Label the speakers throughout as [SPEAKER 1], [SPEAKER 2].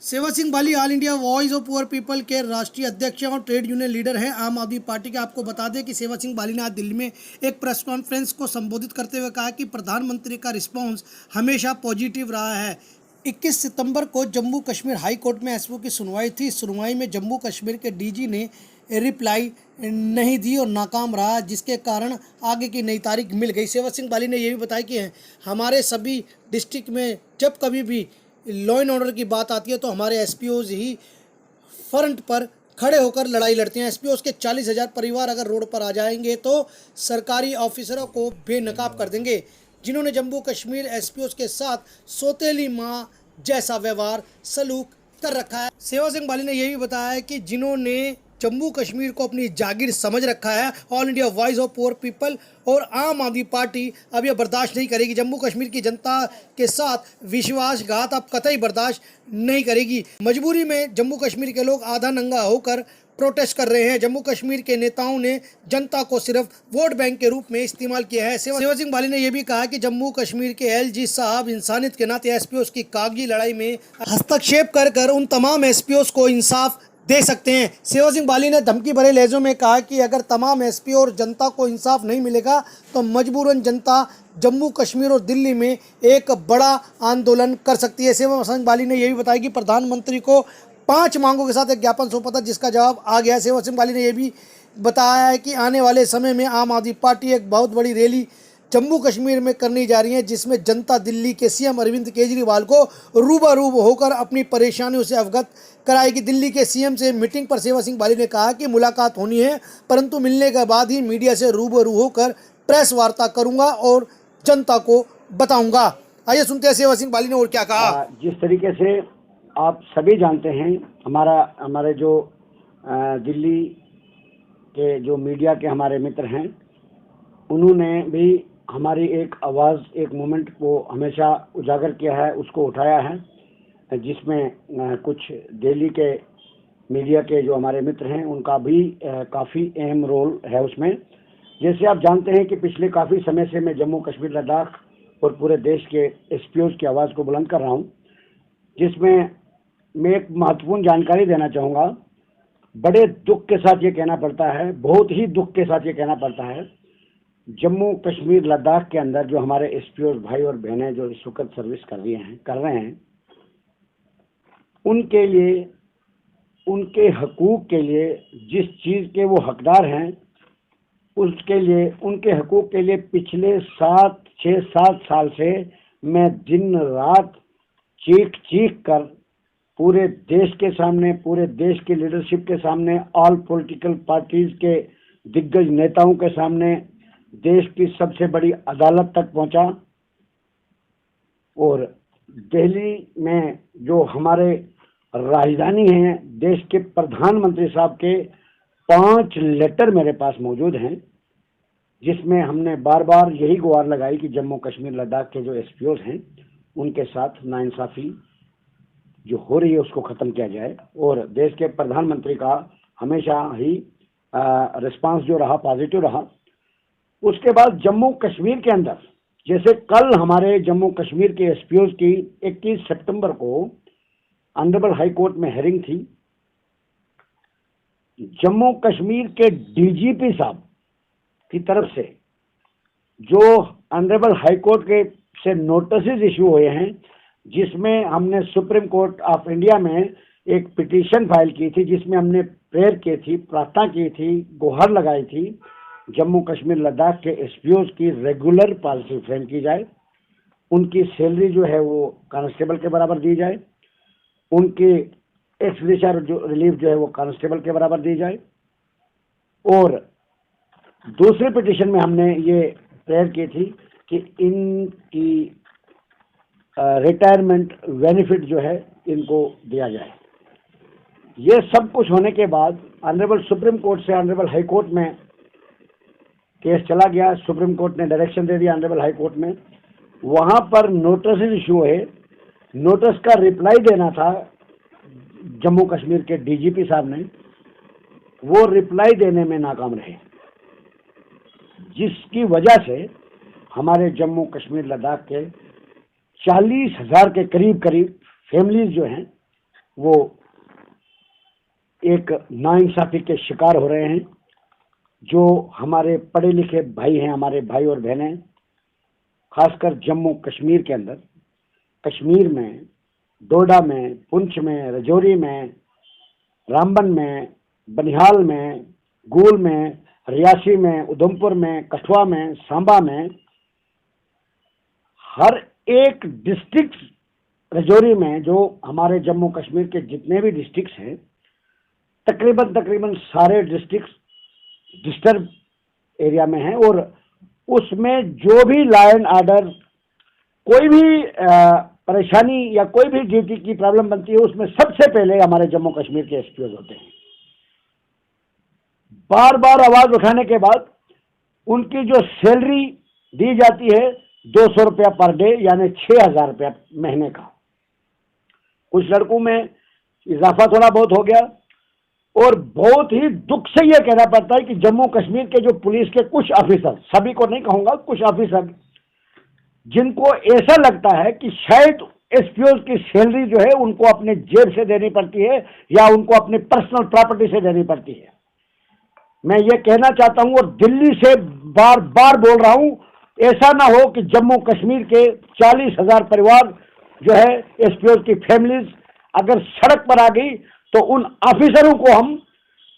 [SPEAKER 1] सेवा Singh Bali all India voice of poor people के राष्ट्रीय अध्यक्ष और ट्रेड यूनियन लीडर हैं आम आदमी पार्टी के। आपको बता दें कि सेवा सिंह बाली ने आज दिल्ली में एक प्रेस कॉन्फ्रेंस को संबोधित करते हुए कहा कि प्रधानमंत्री का रिस्पांस हमेशा पॉजिटिव रहा है। 21 सितंबर को जम्मू कश्मीर हाई कोर्ट में एसपीओ की सुनवाई थी। सुनवाई में जम्मू कश्मीर के डीजी ने रिप्लाई नहीं दी और नाकाम रहा, जिसके कारण आगे की नई तारीख मिल गई। सेवा सिंह बाली ने यह भी बताया कि हमारे सभी डिस्ट्रिक्ट में जब कभी भी लॉ एंड ऑर्डर की बात आती है तो हमारे एसपीओज ही फ्रंट पर खड़े होकर लड़ाई लड़ते हैं। एसपीओज के 40,000 परिवार अगर रोड पर आ जाएंगे तो सरकारी ऑफिसरों को बेनकाब कर देंगे, जिन्होंने जम्मू कश्मीर एसपीओज के साथ सौतेली माँ जैसा व्यवहार सलूक कर रखा है। सेवा सिंह बाली ने यह भी बताया है कि जिन्होंने जम्मू कश्मीर को अपनी जागीर समझ रखा है, all India voice of poor people और आम आदमी पार्टी अब यह बर्दाश्त नहीं करेगी। जम्मू कश्मीर की जनता के साथ विश्वासघात अब कतई बर्दाश्त नहीं करेगी। मजबूरी में जम्मू कश्मीर के लोग आधा नंगा होकर प्रोटेस्ट कर रहे हैं। जम्मू कश्मीर के नेताओं ने जनता को सिर्फ वोट बैंक के रूप में इस्तेमाल किया है। सेवा सिंह बाली ने यह भी कहा कि जम्मू कश्मीर के एलजी साहब इंसानियत के नाते एसपीओस की कागजी लड़ाई में हस्तक्षेप कर उन तमाम एसपीओस को इंसाफ दे सकते हैं। सेवा सिंह बाली ने धमकी भरे लहजों में कहा कि अगर तमाम एसपी और जनता को इंसाफ नहीं मिलेगा तो मजबूरन जनता जम्मू कश्मीर और दिल्ली में एक बड़ा आंदोलन कर सकती है। सेवा सिंह बाली ने यह भी बताया कि प्रधानमंत्री को 5 मांगों के साथ एक ज्ञापन सौंपा था, जिसका जवाब आ गया। सेवा सिंह बाली ने यह भी बताया है कि आने वाले समय में आम आदमी पार्टी एक बहुत बड़ी रैली जम्मू कश्मीर में करनी जा रही है, जिसमें जनता दिल्ली के सीएम अरविंद केजरीवाल को रूबरू होकर अपनी परेशानियों से अवगत कराएगी। दिल्ली के सीएम से मीटिंग पर सेवा सिंह बाली ने कहा कि मुलाकात होनी है, परंतु मिलने के बाद ही मीडिया से रूबरू होकर प्रेस वार्ता करूंगा और जनता को बताऊंगा। आइए सुनते हैं सेवा सिंह बाली ने और क्या कहा।
[SPEAKER 2] जिस तरीके से आप सभी जानते हैं, हमारे जो दिल्ली के जो मीडिया के हमारे मित्र हैं, उन्होंने भी हमारी एक आवाज़, एक मोमेंट को हमेशा उजागर किया है, उसको उठाया है, जिसमें कुछ दिल्ली के मीडिया के जो हमारे मित्र हैं उनका भी काफ़ी अहम रोल है उसमें। जैसे आप जानते हैं कि पिछले काफ़ी समय से मैं जम्मू कश्मीर लद्दाख और पूरे देश के एसपीओज की आवाज़ को बुलंद कर रहा हूं, जिसमें मैं एक महत्वपूर्ण जानकारी देना चाहूँगा। बड़े दुख के साथ ये कहना पड़ता है, बहुत ही दुख के साथ ये कहना पड़ता है, जम्मू कश्मीर लद्दाख के अंदर जो हमारे एसपीओज भाई और बहनें जो इस वक्त सर्विस कर रहे हैं, उनके लिए, उनके हकूक़ के लिए, जिस चीज़ के वो हकदार हैं उसके लिए, उनके हकूक़ के लिए पिछले 6-7 साल से मैं दिन रात चीख कर पूरे देश के सामने, पूरे देश की लीडरशिप के सामने, ऑल पॉलिटिकल पार्टीज के दिग्गज नेताओं के सामने, देश की सबसे बड़ी अदालत तक पहुंचा और दिल्ली में जो हमारे राजधानी है, देश के प्रधानमंत्री साहब के 5 लेटर मेरे पास मौजूद हैं, जिसमें हमने बार बार यही गुहार लगाई कि जम्मू कश्मीर लद्दाख के जो एसपीओज हैं उनके साथ नाइंसाफ़ी जो हो रही है उसको ख़त्म किया जाए। और देश के प्रधानमंत्री का हमेशा ही रिस्पांस जो रहा पॉजिटिव रहा। उसके बाद जम्मू कश्मीर के अंदर, जैसे कल हमारे जम्मू कश्मीर के एसपीओज की 21 सितंबर को ऑनरेबल हाई कोर्ट में हेयरिंग थी। जम्मू कश्मीर के डीजीपी साहब की तरफ से जो ऑनरेबल हाई कोर्ट के से नोटिस इशू हुए हैं, जिसमें हमने सुप्रीम कोर्ट ऑफ इंडिया में एक पिटीशन फाइल की थी, जिसमें हमने प्रेयर की थी, प्रार्थना की थी, गुहार लगाई थी, जम्मू कश्मीर लद्दाख के एसपीओज की रेगुलर पॉलिसी फ्रेम की जाए, उनकी सैलरी जो है वो कांस्टेबल के बराबर दी जाए, उनकी एक्सग्रेशियर जो रिलीफ जो है वो कांस्टेबल के बराबर दी जाए। और दूसरे पिटीशन में हमने ये प्रेयर की थी कि इनकी रिटायरमेंट बेनिफिट जो है इनको दिया जाए। ये सब कुछ होने के बाद ऑनरेबल सुप्रीम कोर्ट से ऑनरेबल हाई कोर्ट में केस चला गया। सुप्रीम कोर्ट ने डायरेक्शन दे दिया ऑनरेबल हाई कोर्ट में, वहाँ पर नोटिस इशू है, नोटिस का रिप्लाई देना था जम्मू कश्मीर के डीजीपी साहब ने, वो रिप्लाई देने में नाकाम रहे, जिसकी वजह से हमारे जम्मू कश्मीर लद्दाख के 40,000 के करीब फैमिलीज जो हैं वो एक नाइंसाफी के शिकार हो रहे हैं। जो हमारे पढ़े लिखे भाई हैं, हमारे भाई और बहनें, खासकर जम्मू कश्मीर के अंदर, कश्मीर में, डोडा में, पुंछ में, राजौरी में, रामबन में, बनिहाल में, गूल में, रियासी में, उधमपुर में, कठुआ में, सांबा में, हर एक डिस्ट्रिक्ट, राजौरी में, जो हमारे जम्मू कश्मीर के जितने भी डिस्ट्रिक्ट्स हैं, तकरीबन सारे डिस्ट्रिक्ट डिस्टर्ब एरिया में हैं। और उसमें जो भी लॉ एंड ऑर्डर, कोई भी परेशानी या कोई भी ड्यूटी की प्रॉब्लम बनती है, उसमें सबसे पहले हमारे जम्मू कश्मीर के एसपीओ होते हैं। बार बार आवाज उठाने के बाद उनकी जो सैलरी दी जाती है 200 रुपया पर डे, यानी 6,000 रुपया महीने का। कुछ लड़कों में इजाफा थोड़ा बहुत हो गया। और बहुत ही दुख से यह कहना पड़ता है कि जम्मू कश्मीर के जो पुलिस के कुछ ऑफिसर, सभी को नहीं कहूंगा, कुछ ऑफिसर, जिनको ऐसा लगता है कि शायद एसपीओ की सैलरी जो है उनको अपने जेब से देनी पड़ती है या उनको अपनी पर्सनल प्रॉपर्टी से देनी पड़ती है। मैं ये कहना चाहता हूं और दिल्ली से बार बार बोल रहा हूं, ऐसा ना हो कि जम्मू कश्मीर के 40,000 परिवार जो है, एसपीओ की फैमिलीज अगर सड़क पर आ गई तो उन ऑफिसरों को हम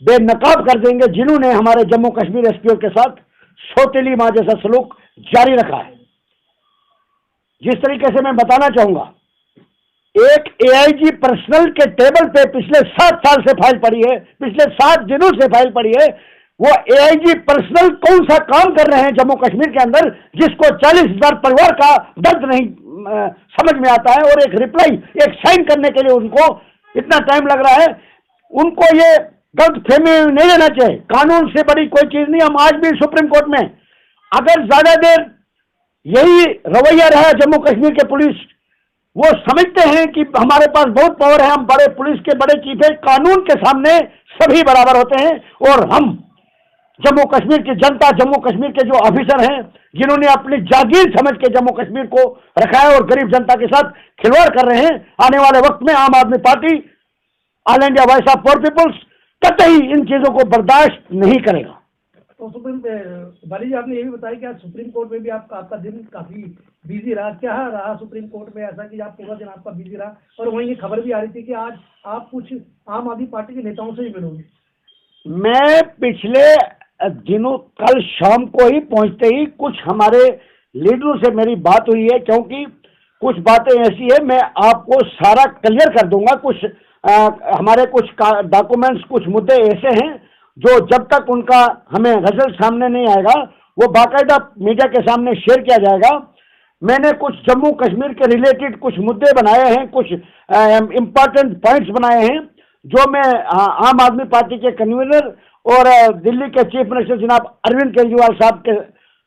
[SPEAKER 2] बेनकाब कर देंगे जिन्होंने हमारे जम्मू कश्मीर एसपीओ के साथ सौतेली मां जैसा सलूक जारी रखा है। जिस तरीके से मैं बताना चाहूंगा, एक एआईजी पर्सनल के टेबल पे पिछले 7 साल से फाइल पड़ी है, पिछले 7 दिनों से फाइल पड़ी है। वो एआईजी पर्सनल कौन सा काम कर रहे हैं जम्मू कश्मीर के अंदर, जिसको 40,000 परिवार का दर्द नहीं समझ में आता है। और एक रिप्लाई, एक साइन करने के लिए उनको इतना टाइम लग रहा है। उनको ये गलतफहमी नहीं लेना चाहिए। कानून से बड़ी कोई चीज नहीं। हम आज भी सुप्रीम कोर्ट में, अगर ज्यादा देर यही रवैया रहा जम्मू कश्मीर के पुलिस, वो समझते हैं कि हमारे पास बहुत पावर है, हम बड़े पुलिस के बड़े चीफ है, कानून के सामने सभी बराबर होते हैं। और हम जम्मू कश्मीर की जनता, जम्मू कश्मीर के जो ऑफिसर हैं, जिन्होंने अपनी जागीर समझ के जम्मू कश्मीर को रखा है और गरीब जनता के साथ खिलवाड़ कर रहे हैं, आने वाले वक्त में Aam Aadmi party, all India voice of poor peoples, कतई इन चीजों को बर्दाश्त नहीं करेगा।
[SPEAKER 3] तो बाली जी, आपने ये भी बताया कि आज सुप्रीम कोर्ट में भी आपका दिन काफी बिजी रहा। क्या रहा सुप्रीम कोर्ट में ऐसा कि आप पूरा दिन आपका बिजी रहा? और वहीं ये खबर भी आ रही थी कि आज आप कुछ आम आदमी पार्टी के नेताओं से भी मिलोगे।
[SPEAKER 2] मैं पिछले दिनों, कल शाम को ही पहुंचते ही कुछ हमारे लीडरों से मेरी बात हुई है, क्योंकि कुछ बातें ऐसी है, मैं आपको सारा क्लियर कर दूंगा। कुछ हमारे कुछ डॉक्यूमेंट्स, कुछ मुद्दे ऐसे हैं जो जब तक उनका हमें रिजल्ट सामने नहीं आएगा, वो बाकायदा मीडिया के सामने शेयर किया जाएगा। मैंने कुछ जम्मू कश्मीर के रिलेटेड कुछ मुद्दे बनाए हैं, कुछ इम्पोर्टेंट पॉइंट्स बनाए हैं, जो मैं आम आदमी पार्टी के कन्वीनर और दिल्ली के चीफ मिनिस्टर जनाब अरविंद केजरीवाल साहब के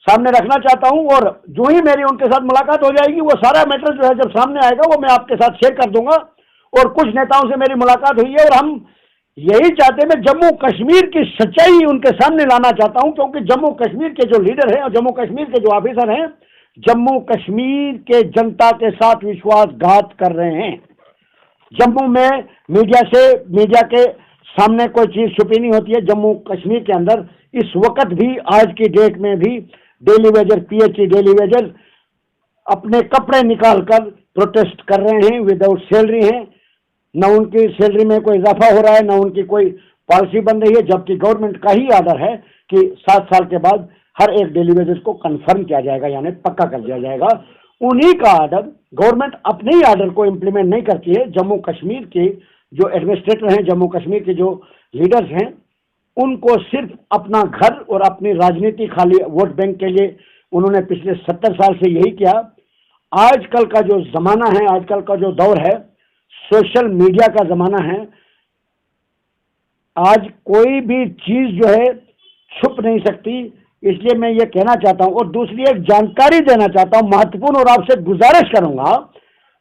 [SPEAKER 2] सामने रखना चाहता हूं। और जो ही मेरी उनके साथ मुलाकात हो जाएगी, वो सारा मैटर जो है जब सामने आएगा वो मैं आपके साथ शेयर कर दूंगा। और कुछ नेताओं से मेरी मुलाकात हुई है और हम यही चाहते हैं, मैं जम्मू कश्मीर की सच्चाई उनके सामने लाना चाहता हूं, क्योंकि जम्मू कश्मीर के जो लीडर हैं और जम्मू कश्मीर के जो ऑफिसर हैं, जम्मू कश्मीर के जनता के साथ विश्वासघात कर रहे हैं। जम्मू में मीडिया के सामने कोई चीज छुपी नहीं होती है। जम्मू कश्मीर के अंदर इस वक्त भी, आज की डेट में भी, daily Vaser, PHE daily Vaser अपने कपड़े निकालकर प्रोटेस्ट कर रहे हैं, विदाउट सैलरी हैं। न उनकी सैलरी में कोई इजाफा हो रहा है, न उनकी कोई पॉलिसी बन रही है, जबकि गवर्नमेंट का ही ऑर्डर है कि 7 साल के बाद हर एक डेली वेजेस को कंफर्म किया जाएगा, यानी पक्का कर दिया जाएगा। उन्हीं का ऑर्डर, गवर्नमेंट अपने ही ऑर्डर को इम्प्लीमेंट नहीं करती है। जम्मू कश्मीर के जो एडमिनिस्ट्रेटर हैं, जम्मू कश्मीर के जो लीडर्स हैं, उनको सिर्फ अपना घर और अपनी राजनीति, खाली वोट बैंक के लिए उन्होंने पिछले 70 साल से यही किया। आजकल का जो जमाना है, आजकल का जो दौर है, सोशल मीडिया का जमाना है। आज कोई भी चीज जो है छुप नहीं सकती, इसलिए मैं ये कहना चाहता हूं। और दूसरी एक जानकारी देना चाहता हूं, महत्वपूर्ण, और आपसे गुजारिश करूंगा,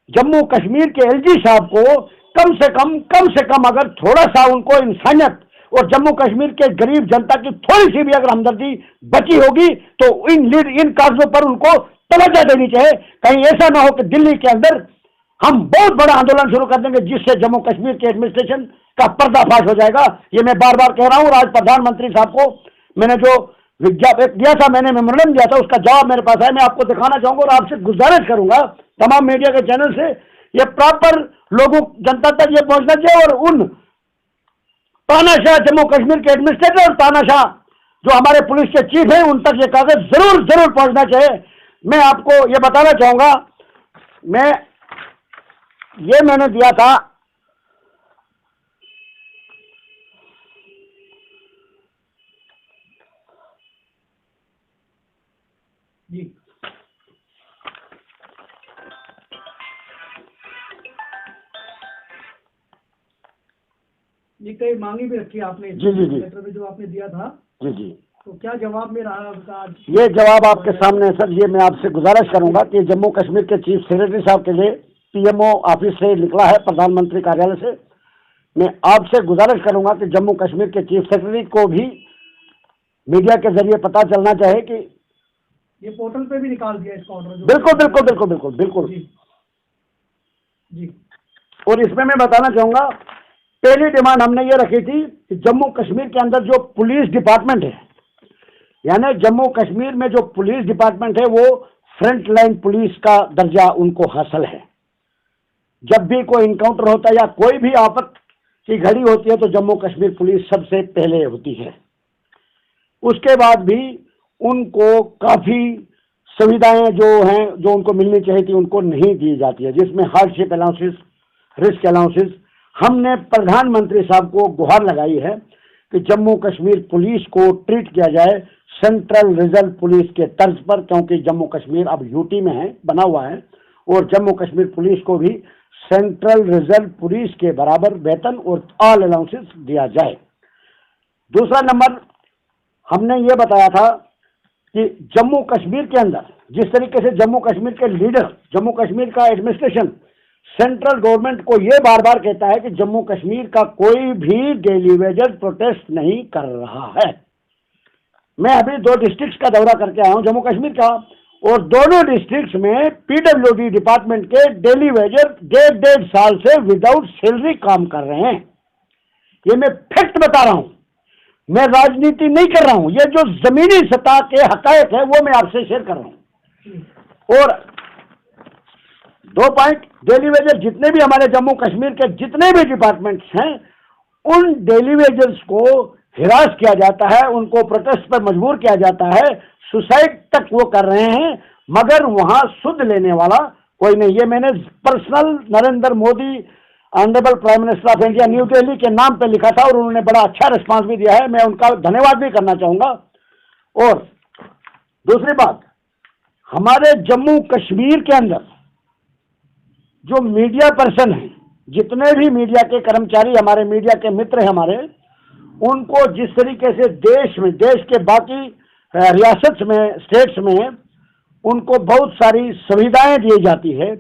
[SPEAKER 2] जम्मू कश्मीर के एलजी साहब को कम से कम अगर थोड़ा सा उनको इंसानियत और जम्मू कश्मीर के गरीब जनता की थोड़ी सी भी अगर हमदर्दी बची होगी तो इन कागजों पर उनको तवज्जो देनी चाहिए। कहीं ऐसा ना हो कि दिल्ली के अंदर हम बहुत बड़ा आंदोलन शुरू कर देंगे जिससे जम्मू कश्मीर के एडमिनिस्ट्रेशन का पर्दाफाश हो जाएगा। ये मैं बार बार कह रहा हूँ। और आज प्रधानमंत्री साहब को मैंने जो विज्ञापन दिया था, मैंने मेमोरेंडम दिया था, उसका जवाब मेरे पास है। मैं आपको दिखाना चाहूंगा और आपसे गुजारिश करूंगा तमाम मीडिया के चैनल से ये प्रॉपर लोगों जनता तक ये पहुंचना चाहिए। और उन तानाशाह जम्मू कश्मीर के एडमिनिस्ट्रेटर और तानाशाह जो हमारे पुलिस के चीफ हैं, उन तक ये कागज जरूर जरूर पहुंचना चाहिए। मैं आपको ये बताना चाहूंगा, मैंने दिया था
[SPEAKER 3] जी। ये कई मांगी भी रखी आपने
[SPEAKER 2] जी जी जी
[SPEAKER 3] लेटर में जो आपने दिया था,
[SPEAKER 2] जी जी।
[SPEAKER 3] तो क्या जवाब में रहा आपका आज?
[SPEAKER 2] ये जवाब आपके सामने है सर। ये मैं आपसे गुजारिश करूंगा कि जम्मू कश्मीर के चीफ सेक्रेटरी साहब के लिए पीएमओ ऑफिस से निकला है, प्रधानमंत्री कार्यालय से। मैं आपसे गुजारिश करूंगा कि जम्मू कश्मीर के चीफ सेक्रेटरी को भी मीडिया के जरिए पता चलना चाहिए कि
[SPEAKER 3] ये पोर्टल पे भी निकाल दिया इसका ऑर्डर।
[SPEAKER 2] बिल्कुल बिल्कुल बिल्कुल बिल्कुल बिल्कुल
[SPEAKER 3] जी जी।
[SPEAKER 2] और इसमें मैं बताना चाहूंगा, पहली डिमांड हमने ये रखी थी कि जम्मू कश्मीर के अंदर जो पुलिस डिपार्टमेंट है, यानी जम्मू कश्मीर में जो पुलिस डिपार्टमेंट है, वो फ्रंट लाइन पुलिस का दर्जा उनको हासिल है। जब भी कोई इनकाउंटर होता है या कोई भी आफत की घड़ी होती है तो जम्मू कश्मीर पुलिस सबसे पहले होती है। उसके बाद भी उनको काफी सुविधाएं जो हैं, जो उनको मिलनी चाहिए थी, उनको नहीं दी जाती है, जिसमें हार्डशिप अलाउंसेस, रिस्क अलाउंसेस। हमने प्रधानमंत्री साहब को गुहार लगाई है कि जम्मू कश्मीर पुलिस को ट्रीट किया जाए सेंट्रल रिजर्व पुलिस के तर्ज पर, क्योंकि जम्मू कश्मीर अब यूटी में है, बना हुआ है, और जम्मू कश्मीर पुलिस को भी सेंट्रल रिजर्व पुलिस के बराबर वेतन और ऑल अलाउंसेस दिया जाए। दूसरा नंबर हमने ये बताया था कि जम्मू कश्मीर के अंदर जिस तरीके से जम्मू कश्मीर के लीडर, जम्मू कश्मीर का एडमिनिस्ट्रेशन सेंट्रल गवर्नमेंट को ये बार बार कहता है कि जम्मू कश्मीर का कोई भी डेली वेजेस प्रोटेस्ट नहीं कर रहा है। मैं अभी 2 डिस्ट्रिक्ट्स का दौरा करके आया हूं जम्मू कश्मीर का, और दोनों डिस्ट्रिक्ट्स में पीडब्ल्यूडी डिपार्टमेंट के डेली वेजर 1.5 साल से विदाउट सैलरी काम कर रहे हैं। ये मैं फैक्ट बता रहा हूं, मैं राजनीति नहीं कर रहा हूं। ये जो जमीनी सतह के हकायक है वो मैं आपसे शेयर कर रहा हूं। और 2 पॉइंट, डेली वेजर जितने भी हमारे जम्मू कश्मीर के जितने भी डिपार्टमेंट्स हैं, उन डेली वेजर्स को हिरास किया जाता है, उनको प्रोटेस्ट पर मजबूर किया जाता है, सुसाइड तक वो कर रहे हैं, मगर वहां सुध लेने वाला कोई नहीं। ये मैंने personal Narendra Modi honourable prime minister of India new Delhi के नाम पे लिखा था और उन्होंने बड़ा अच्छा रिस्पांस भी दिया है। मैं उनका धन्यवाद भी करना चाहूंगा। और दूसरी बात, हमारे जम्मू कश्मीर के अंदर जो मीडिया पर्सन हैं, जितने भी मीडिया के कर्मचारी, हमारे मीडिया के मित्र हैं हमारे, उनको जिस तरीके से देश में, देश के बाकी रियासत में, स्टेट्स में उनको बहुत सारी सुविधाएं दी जाती है,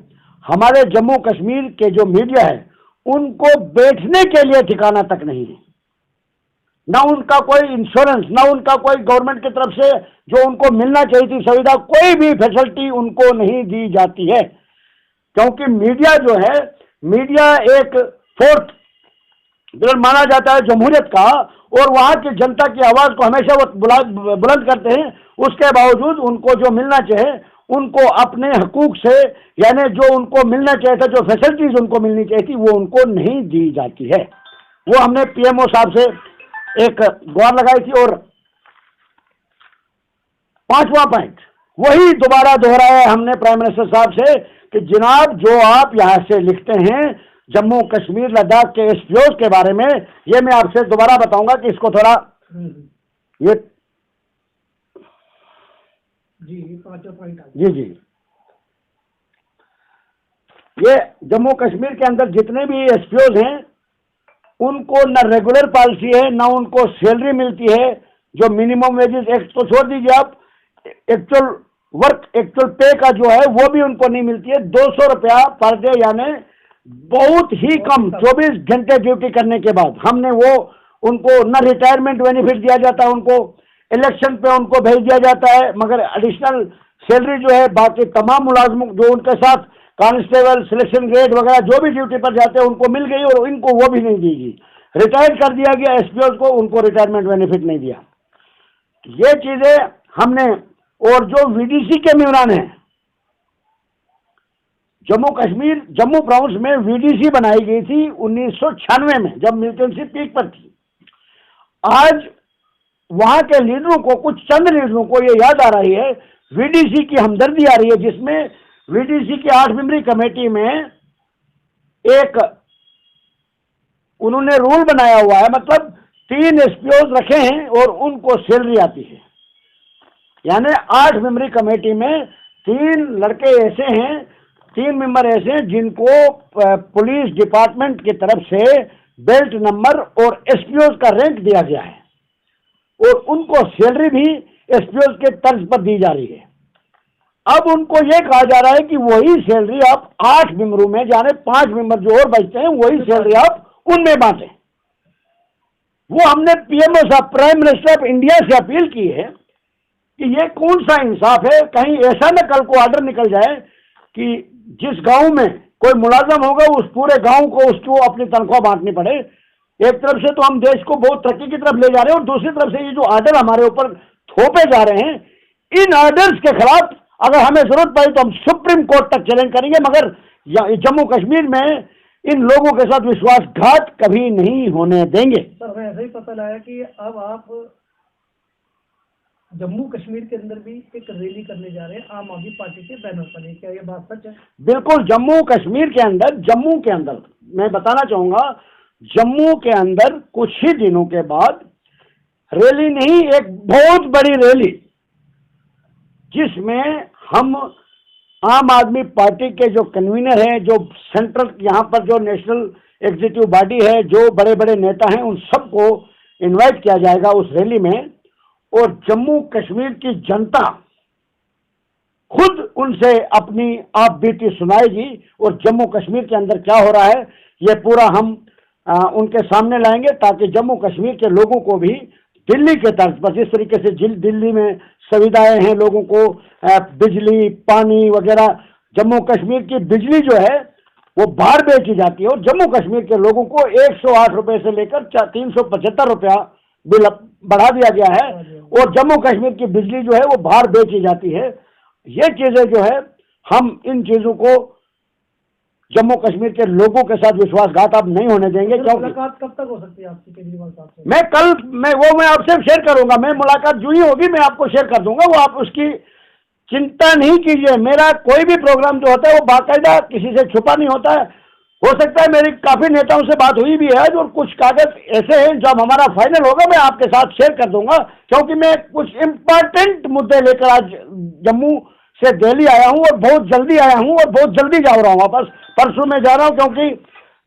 [SPEAKER 2] हमारे जम्मू कश्मीर के जो मीडिया है उनको बैठने के लिए ठिकाना तक नहीं है। ना उनका कोई इंश्योरेंस, ना उनका कोई गवर्नमेंट की तरफ से जो उनको मिलना चाहिए थी सुविधा, कोई भी फैसिलिटी उनको नहीं दी जाती है। क्योंकि मीडिया जो है, मीडिया एक 4th पिलर माना जाता है जमहूरियत का, और वहां की जनता की आवाज को हमेशा वो बुलंद करते हैं। उसके बावजूद उनको जो मिलना चाहिए, उनको अपने हकूक से, यानी जो उनको मिलना चाहिए था, जो फैसिलिटीज उनको मिलनी चाहिए थी, वो उनको नहीं दी जाती है। वो हमने पीएमओ साहब से एक गुहार लगाई थी। और 5वां पॉइंट वही दोबारा दोहराया हमने प्राइम मिनिस्टर साहब से कि जनाब, जो आप यहां से लिखते हैं जम्मू कश्मीर लद्दाख के एसपीओ के बारे में, ये मैं आपसे दोबारा बताऊंगा कि इसको थोड़ा ये
[SPEAKER 3] जी 5वां पॉइंट
[SPEAKER 2] जी जी ये जम्मू कश्मीर के अंदर जितने भी एसपीओ हैं उनको न रेगुलर पॉलिसी है, न उनको सैलरी मिलती है। जो मिनिमम वेजेस एक्ट तो छोड़ दीजिए आप, एक्चुअल पे का जो है वो भी उनको नहीं मिलती है। 200 रुपया पर डे, यानी बहुत ही कम 24 घंटे ड्यूटी करने के बाद। हमने वो उनको न रिटायरमेंट बेनिफिट दिया जाता है, उनको इलेक्शन पे उनको भेज दिया जाता है, मगर एडिशनल सैलरी जो है बाकी तमाम मुलाजमों जो उनके साथ कांस्टेबल सिलेक्शन ग्रेड वगैरह जो भी ड्यूटी पर जाते हैं उनको मिल गई, और इनको वो भी नहीं दी गई। रिटायर कर दिया गया एसपीओ को, उनको रिटायरमेंट बेनिफिट नहीं दिया। ये चीजें हमने, और जो वीडीसी के मेम्बरान हैं, जम्मू प्रोविंस में वीडीसी बनाई गई थी 1996 में, जब मिलिटेंसी पीक पर थी। आज वहां के लीडरों को, कुछ चंद लीडरों को ये याद आ रही है, वीडीसी की हमदर्दी आ रही है, जिसमें वीडीसी की 8 मेंबरी कमेटी में एक उन्होंने रूल बनाया हुआ है, मतलब 3 एसपीओ रखे हैं और उनको सैलरी आती है। यानी 8 मेंबरी कमेटी में 3 लड़के ऐसे हैं, 3 मेंबर ऐसे हैं जिनको पुलिस डिपार्टमेंट की तरफ से बेल्ट नंबर और एसपीओ का रैंक दिया गया है, और उनको सैलरी भी एसपीओ के तर्ज पर दी जा रही है। अब उनको यह कहा जा रहा है कि वही सैलरी आप 8 मेंबरों में, जाने 5 मेंबर जो और बचते हैं, वही सैलरी आप उनमें बांटें। वो हमने पीएमओ साहब, प्राइम मिनिस्टर ऑफ इंडिया से अपील की है कि ये कौन सा इंसाफ है। कहीं ऐसा न कल को ऑर्डर निकल जाए कि जिस गांव में कोई मुलाजम होगा उस पूरे गांव को उसको अपनी तनख्वाह बांटनी पड़े। एक तरफ से तो हम देश को बहुत तरक्की की तरफ ले जा रहे हैं, और दूसरी तरफ से ये जो ऑर्डर हमारे ऊपर थोपे जा रहे हैं, इन ऑर्डर्स के खिलाफ अगर हमें जरूरत पड़ी तो हम सुप्रीम कोर्ट तक चैलेंज करेंगे, मगर जम्मू कश्मीर में इन लोगों के साथ विश्वासघात कभी नहीं होने देंगे।
[SPEAKER 3] सर, हमें ऐसा ही पता लगा कि अब आप जम्मू कश्मीर के अंदर भी एक रैली करने जा रहे हैं आम आदमी पार्टी के बैनर पर, क्या ये बात सच है?
[SPEAKER 2] बिल्कुल, जम्मू कश्मीर के अंदर, जम्मू के अंदर मैं बताना चाहूंगा, जम्मू के अंदर कुछ ही दिनों के बाद रैली नहीं, एक बहुत बड़ी रैली, जिसमें हम आम आदमी पार्टी के जो कन्वीनर हैं, जो सेंट्रल यहाँ पर जो नेशनल एग्जीक्यूटिव बॉडी है, जो बड़े बड़े नेता हैं, उन सबको इनवाइट किया जाएगा उस रैली में, और जम्मू कश्मीर की जनता खुद उनसे अपनी आप बीती सुनाएगी, और जम्मू कश्मीर के अंदर क्या हो रहा है ये पूरा हम उनके सामने लाएंगे, ताकि जम्मू कश्मीर के लोगों को भी दिल्ली के तर्ज पर, जिस तरीके से दिल्ली में सुविधाएं हैं लोगों को, बिजली, पानी वगैरह, जम्मू कश्मीर की बिजली जो है वो बाहर बेची जाती है, और जम्मू कश्मीर के लोगों को 108 रुपए से लेकर 375 रुपया बिल बढ़ा दिया गया है, और जम्मू कश्मीर की बिजली जो है वो बाहर बेची जाती है। ये चीजें जो है, हम इन चीजों को जम्मू कश्मीर के लोगों के साथ विश्वासघात अब नहीं होने देंगे। क्योंकि
[SPEAKER 3] मुलाकात कब तक हो सकती है आपकी केजरीवाल साहब से?
[SPEAKER 2] मैं आपसे शेयर करूंगा, मैं मुलाकात जो ही होगी मैं आपको शेयर कर दूंगा, वो आप उसकी चिंता नहीं कीजिए। मेरा कोई भी प्रोग्राम जो होता है वो बाकायदा किसी से छुपा नहीं होता है। हो सकता है मेरी काफी नेताओं से बात हुई भी है, और कुछ कागज ऐसे हैं, जब हमारा फाइनल होगा मैं आपके साथ शेयर कर दूंगा, क्योंकि मैं कुछ इम्पोर्टेंट मुद्दे लेकर आज जम्मू से दिल्ली आया हूं, और बहुत जल्दी आया हूं, और बहुत जल्दी जा रहा हूं वापस। परसों में जा रहा हूं, क्योंकि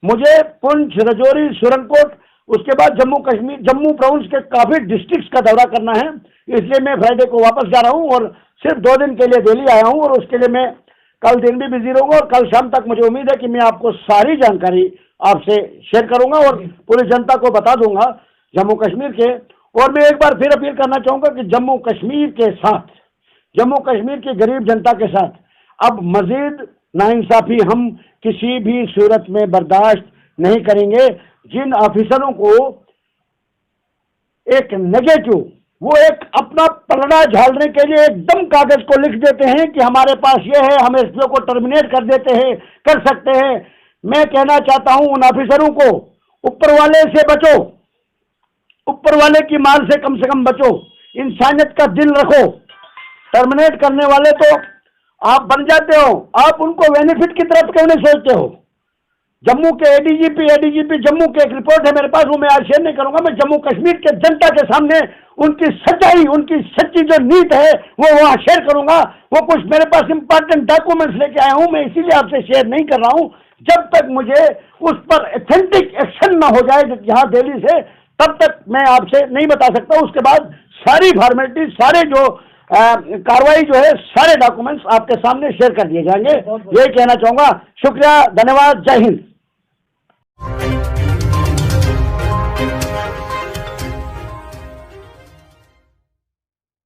[SPEAKER 2] मुझे पुंछ, रजौरी, सुरनकोट, उसके बाद जम्मू प्रोविंस के काफी डिस्ट्रिक्ट्स का दौरा करना है, इसलिए मैं फ्राइडे को वापस जा रहा हूं, और सिर्फ 2 दिन के लिए दिल्ली आया हूं, और उसके लिए मैं कल दिन भी बिजी रहूंगा, और कल शाम तक मुझे उम्मीद है कि मैं आपको सारी जानकारी आपसे शेयर करूंगा और पूरी जनता को बता दूंगा जम्मू कश्मीर के। और मैं एक बार फिर अपील करना चाहूंगा कि जम्मू कश्मीर के साथ, जम्मू कश्मीर की गरीब जनता के साथ अब मजीद नाइंसाफी हम किसी भी सूरत में बर्दाश्त नहीं करेंगे। जिन ऑफिसरों को एक नेगेटिव, वो एक अपना पलड़ा झाड़ने के लिए एकदम कागज को लिख देते हैं कि हमारे पास ये है, हम एसपीओ को टर्मिनेट कर देते हैं, कर सकते हैं। मैं कहना चाहता हूं उन ऑफिसरों को, ऊपर वाले से बचो, ऊपर वाले की मार से कम बचो, इंसानियत का दिल रखो। टर्मिनेट करने वाले तो आप बन जाते हो, आप उनको बेनिफिट की तरफ क्यों नहीं सोचते हो? जम्मू के एडीजीपी जम्मू की एक रिपोर्ट है मेरे पास, वो मैं आज शेयर नहीं करूंगा। मैं जम्मू कश्मीर के जनता के सामने उनकी सच्चाई, उनकी सच्ची जो नीत है वो वहां शेयर करूंगा। वो कुछ मेरे पास इंपॉर्टेंट डॉक्यूमेंट्स लेके आया हूं, मैं इसीलिए आपसे शेयर नहीं कर रहा हूं। जब तक मुझे उस पर ऑथेंटिक एक्शन ना हो जाए यहाँ दिल्ली से, तब तक मैं आपसे नहीं बता सकता। उसके बाद सारी फॉर्मेलिटी, सारे जो कार्रवाई जो है, सारे डॉक्यूमेंट्स आपके सामने शेयर कर दिए जाएंगे। यही कहना चाहूंगा। शुक्रिया, धन्यवाद, जय हिंद।